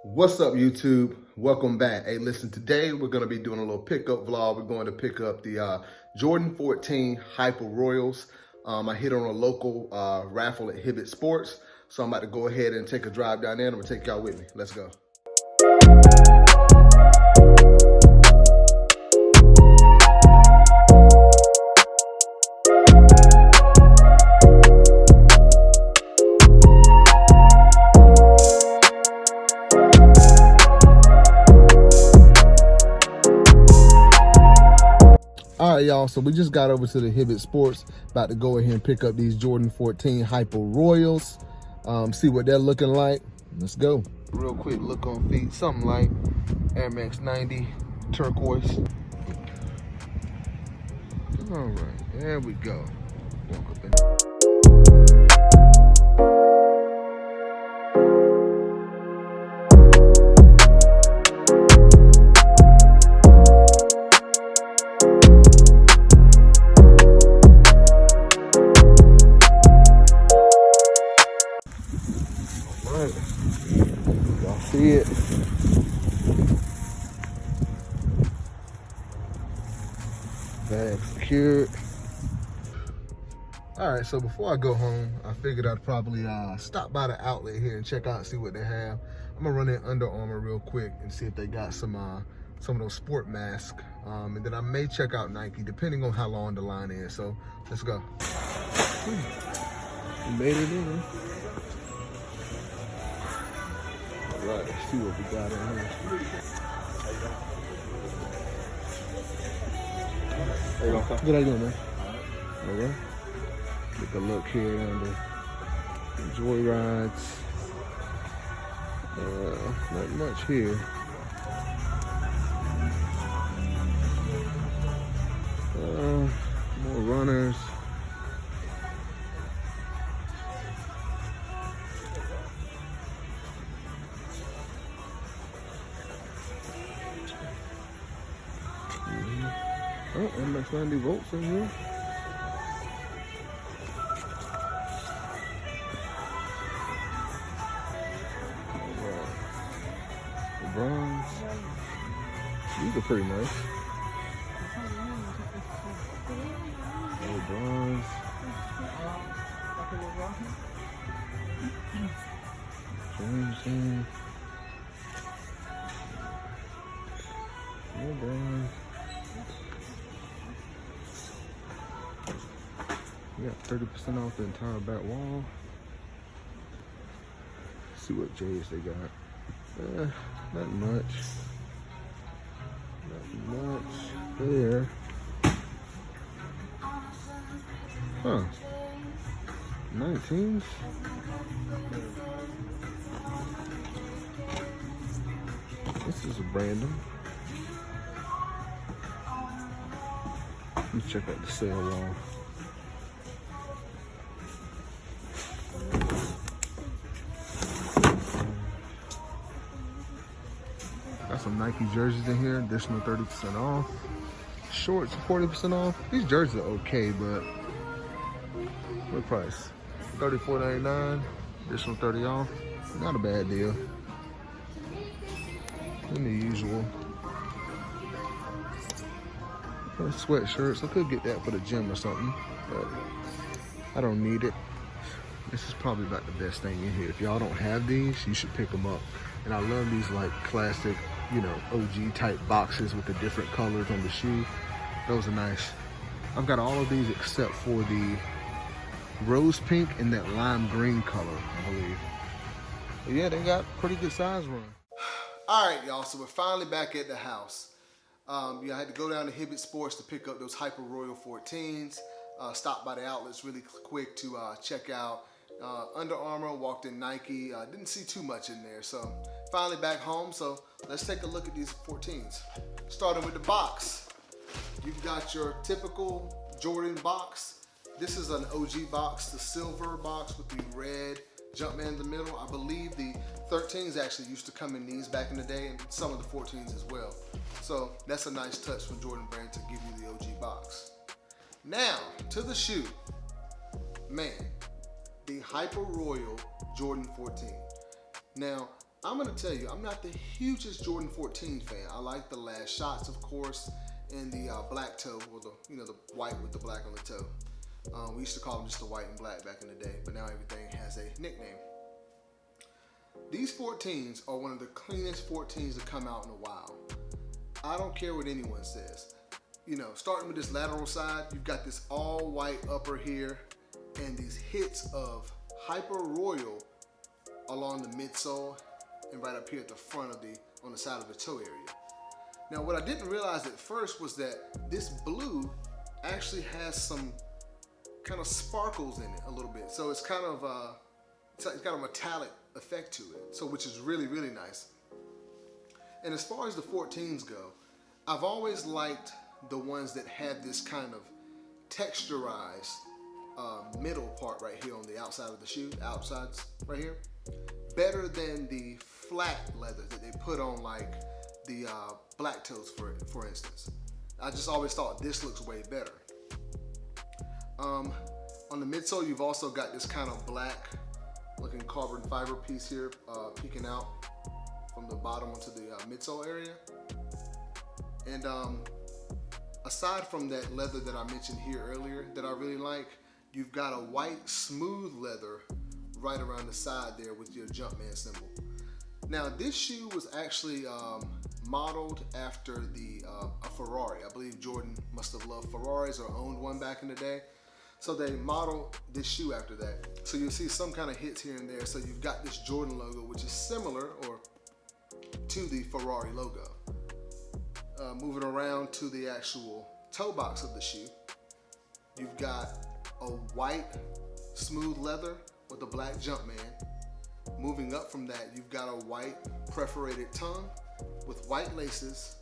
What's up, YouTube? Welcome back. Hey, listen, today we're going to be doing a little pickup vlog. We're going to pick up the Jordan 14 Hyper Royals. I hit on a local raffle at Hibbett Sports. So I'm about to go ahead and take a drive down there and I'm going to take y'all with me. Let's go. All right, y'all, so we just got over to the Hibbett Sports, about to go ahead and pick up these Jordan 14 Hyper Royals, see what they're looking like. Let's go. Real quick look on feet, something like Air Max 90 turquoise. All right, there we go. Walk up in. Y'all see it? Bag secured. All right, so before I go home, I figured I'd probably stop by the outlet here and check out, see what they have. I'm gonna run in Under Armour real quick and see if they got some of those sport masks. And then I may check out Nike, depending on how long the line is. So let's go. We made it in. All right, let's see what we got in here. How you doing, sir? Good, how you doing, man? All right. Take a look here on the Joyrides. Not much here. More runners. Oh, MX 90 volts in here. Bronze. These are pretty nice. Bronze. Jameson. More bronze. We got 30% off the entire back wall. Let's see what J's they got. Not much. Not much there. Huh. 19s. This is a random. Let me check out the sale wall. Got some Nike jerseys in here, additional 30% off. Shorts, 40% off. These jerseys are okay, but what price? $34.99, additional 30 off. Not a bad deal. In the usual. Sweatshirts, I could get that for the gym or something, but I don't need it. This is probably about the best thing in here. If y'all don't have these, you should pick them up. And I love these like classic, you know, OG type boxes with the different colors on the shoe. Those are nice. I've got all of these except for the rose pink and that lime green color, I believe. But yeah, they got pretty good size run. All right, y'all, so we're finally back at the house. I had to go down to Hibbett Sports to pick up those Hyper Royal 14s. Stopped by the outlets really quick to check out Under Armour, walked in Nike. Didn't see too much in there, so finally back home. So let's take a look at these 14s. Starting with the box. You've got your typical Jordan box. This is an OG box, the silver box with the red Jumpman in the middle. I believe the 13s actually used to come in these back in the day, and some of the 14s as well. So that's a nice touch from Jordan Brand to give you the OG box. Now, to the shoe. Man, the Hyper Royal Jordan 14. Now, I'm gonna tell you, I'm not the hugest Jordan 14 fan. I like the last shots, of course, and the black toe, or the the white with the black on the toe. We used to call them just the white and black back in the day, but now everything has a nickname. These 14s are one of the cleanest 14s to come out in a while. I don't care what anyone says. Starting with this lateral side, you've got this all white upper here, and these hits of Hyper Royal along the midsole and right up here at the front on the side of the toe area. Now, what I didn't realize at first was that this blue actually has some kind of sparkles in it a little bit. So it's kind of it's got a metallic effect to it, so which is really, really nice. And as far as the 14s go, I've always liked the ones that have this kind of texturized middle part right here on the outside of the shoe, outsides right here, better than the flat leather that they put on like the black toes, for instance. I just always thought this looks way better. On the midsole, you've also got this kind of black looking carbon fiber piece here peeking out from the bottom onto the midsole area. And aside from that leather that I mentioned here earlier that I really like, you've got a white smooth leather right around the side there with your Jumpman symbol. Now, this shoe was actually modeled after a Ferrari. I believe Jordan must have loved Ferraris or owned one back in the day. So they modeled this shoe after that. So you'll see some kind of hits here and there. So you've got this Jordan logo, which is similar to the Ferrari logo. Moving around to the actual toe box of the shoe, you've got a white smooth leather with a black Jumpman. Moving up from that, you've got a white perforated tongue with white laces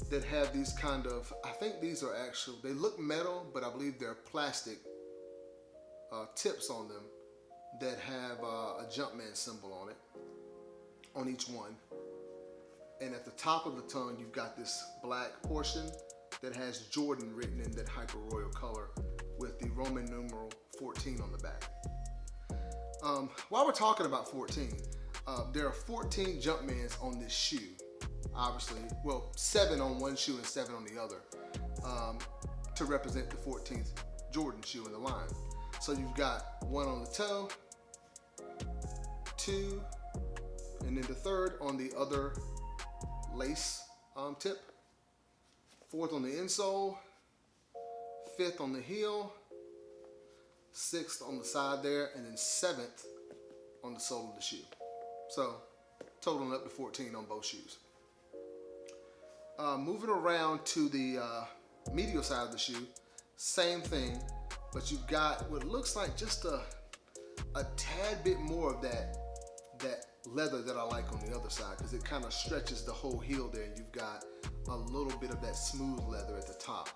that have these kind of, I think these are actual, they look metal, but I believe they're plastic tips on them that have a Jumpman symbol on it, on each one. And at the top of the tongue, you've got this black portion that has Jordan written in that Hyper Royal color with the Roman numeral 14 on the back. While we're talking about 14, there are 14 Jumpmans on this shoe. Obviously, well, 7 on one shoe and 7 on the other, to represent the 14th Jordan shoe in the line. So you've got 1 on the toe, 2, and then the 3rd on the other lace tip, 4th on the insole, 5th on the heel, 6th on the side there, and then 7th on the sole of the shoe. So totaling up to 14 on both shoes. Moving around to the medial side of the shoe, same thing, but you've got what looks like just a tad bit more of that leather that I like on the other side, because it kind of stretches the whole heel there, and you've got a little bit of that smooth leather at the top.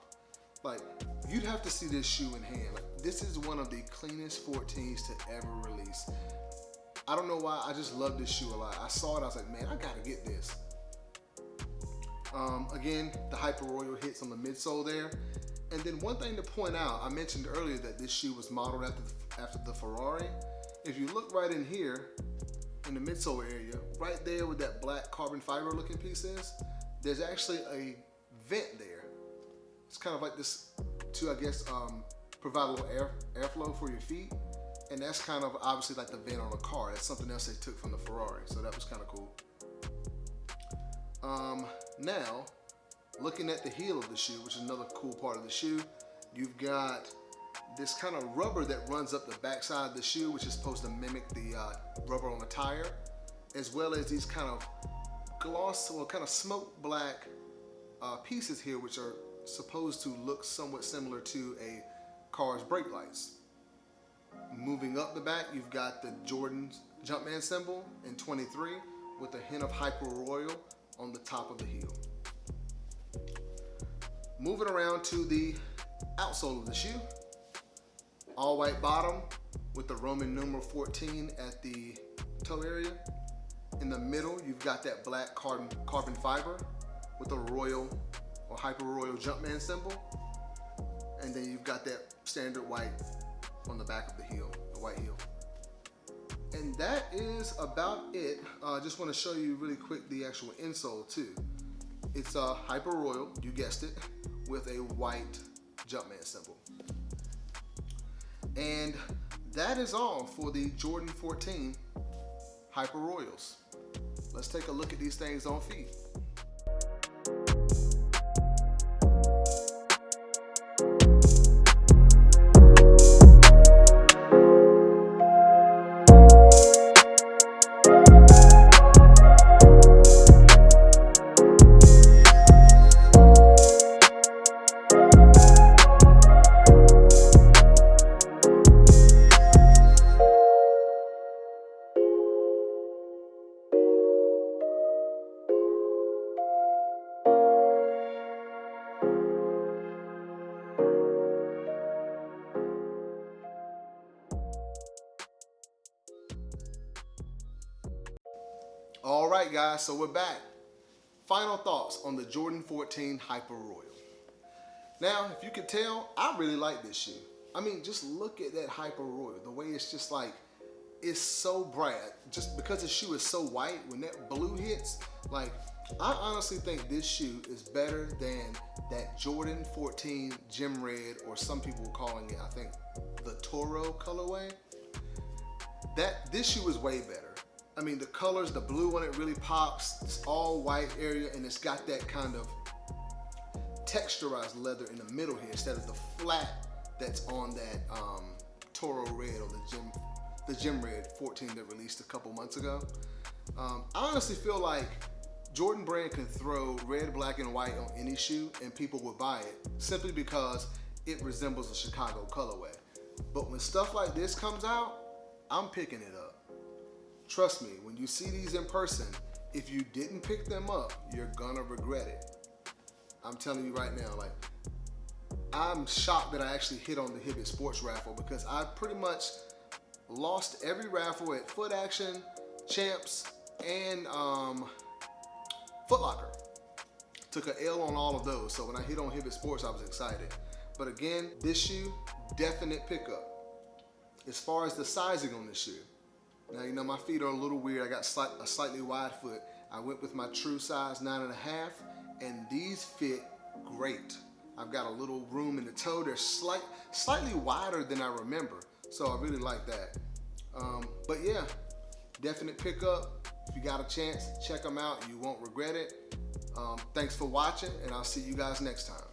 Like, you'd have to see this shoe in hand. Like, this is one of the cleanest 14s to ever release. I don't know why, I just love this shoe a lot. I saw it, I was like, man, I gotta get this. Again, the Hyper Royal hits on the midsole there. And then one thing to point out, I mentioned earlier that this shoe was modeled after the Ferrari. If you look right in here, in the midsole area, right there where that black carbon fiber looking piece is, there's actually a vent there. It's kind of like this to, I guess, provide a little airflow for your feet. And that's kind of obviously like the vent on a car. That's something else they took from the Ferrari. So that was kind of cool. Now, looking at the heel of the shoe, which is another cool part of the shoe, you've got this kind of rubber that runs up the backside of the shoe, which is supposed to mimic the rubber on a tire, as well as these kind of gloss or kind of smoke black pieces here, which are supposed to look somewhat similar to a car's brake lights. Moving up the back, you've got the Jordan Jumpman symbol in 23 with a hint of Hyper Royal on the top of the heel. Moving around to the outsole of the shoe, all white bottom with the Roman numeral 14 at the toe area. In the middle, you've got that black carbon fiber with a Royal or Hyper Royal Jumpman symbol. And then you've got that standard white on the back of the heel, the white heel. And that is about it. I just want to show you really quick the actual insole too. It's a Hyper Royal, you guessed it, with a white Jumpman symbol. And that is all for the Jordan 14 Hyper Royals. Let's take a look at these things on feet. All right, guys, so we're back. Final thoughts on the Jordan 14 Hyper Royal. Now, if you could tell, I really like this shoe. I mean, just look at that Hyper Royal. The way it's just like, it's so bright. Just because the shoe is so white, when that blue hits, like, I honestly think this shoe is better than that Jordan 14 Gem Red, or some people were calling it, I think, the Toro colorway. This shoe is way better. I mean, the colors, the blue on it really pops. It's all white area, and it's got that kind of texturized leather in the middle here instead of the flat that's on that Toro Red, or the Gem Red 14 that released a couple months ago. I honestly feel like Jordan Brand can throw red, black, and white on any shoe and people would buy it simply because it resembles a Chicago colorway. But when stuff like this comes out, I'm picking it up. Trust me, when you see these in person, if you didn't pick them up, you're gonna regret it. I'm telling you right now, like, I'm shocked that I actually hit on the Hibbett Sports raffle, because I pretty much lost every raffle at Foot Action, Champs, and Foot Locker. Took an L on all of those, so when I hit on Hibbett Sports, I was excited. But again, this shoe, definite pickup. As far as the sizing on this shoe, now, you know, my feet are a little weird. I got a slightly wide foot. I went with my true size 9.5, and these fit great. I've got a little room in the toe. They're slightly wider than I remember, so I really like that. But yeah, definite pickup. If you got a chance, check them out. You won't regret it. Thanks for watching, and I'll see you guys next time.